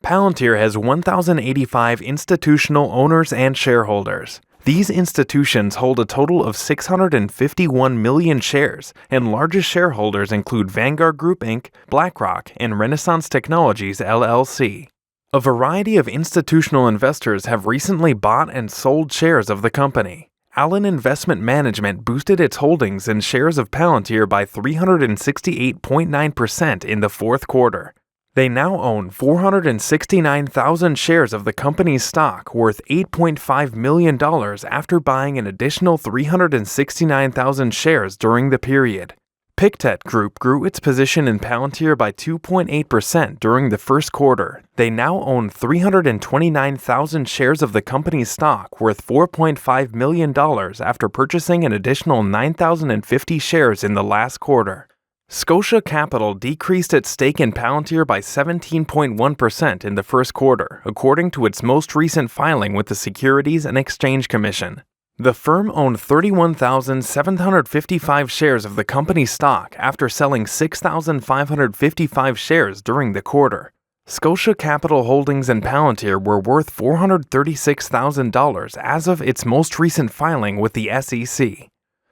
Palantir has 1,085 institutional owners and shareholders. These institutions hold a total of 651 million shares, and largest shareholders include Vanguard Group Inc., BlackRock, and Renaissance Technologies LLC. A variety of institutional investors have recently bought and sold shares of the company. Allen Investment Management boosted its holdings in shares of Palantir by 368.9% in the fourth quarter. They now own 469,000 shares of the company's stock worth $8.5 million after buying an additional 369,000 shares during the period. Pictet Group grew its position in Palantir by 2.8% during the first quarter. They now own 329,000 shares of the company's stock worth $4.5 million after purchasing an additional 9,050 shares in the last quarter. Scotia Capital decreased its stake in Palantir by 17.1% in the first quarter, according to its most recent filing with the Securities and Exchange Commission. The firm owned 31,755 shares of the company's stock after selling 6,555 shares during the quarter. Scotia Capital holdings in Palantir were worth $436,000 as of its most recent filing with the SEC.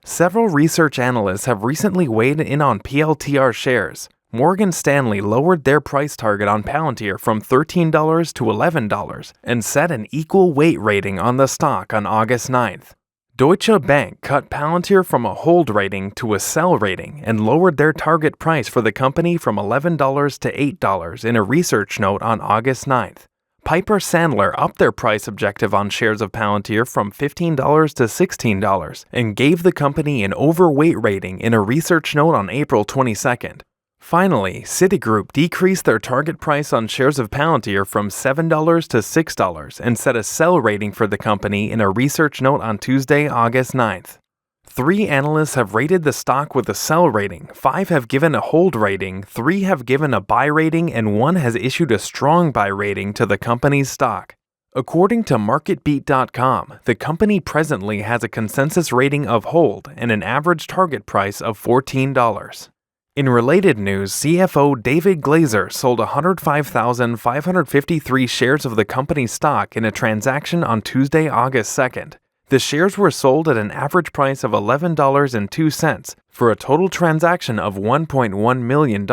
Several research analysts have recently weighed in on PLTR shares. Morgan Stanley lowered their price target on Palantir from $13 to $11 and set an equal weight rating on the stock on August 9th. Deutsche Bank cut Palantir from a hold rating to a sell rating and lowered their target price for the company from $11 to $8 in a research note on August 9th. Piper Sandler upped their price objective on shares of Palantir from $15 to $16 and gave the company an overweight rating in a research note on April 22nd. Finally, Citigroup decreased their target price on shares of Palantir from $7 to $6 and set a sell rating for the company in a research note on Tuesday, August 9th. 3 analysts have rated the stock with a sell rating, 5 have given a hold rating, 3 have given a buy rating, and 1 has issued a strong buy rating to the company's stock. According to MarketBeat.com, the company presently has a consensus rating of hold and an average target price of $14. In related news, CFO David Glazer sold 105,553 shares of the company's stock in a transaction on Tuesday, August 2nd. The shares were sold at an average price of $11.02 for a total transaction of $1.1 million.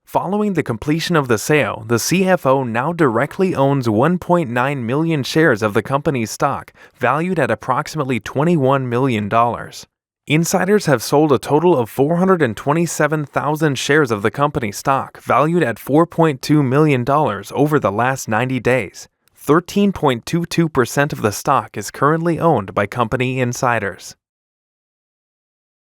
Following the completion of the sale, the CFO now directly owns 1.9 million shares of the company's stock, valued at approximately $21 million. Insiders have sold a total of 427,000 shares of the company's stock, valued at $4.2 million over the last 90 days. 13.22% of the stock is currently owned by company insiders.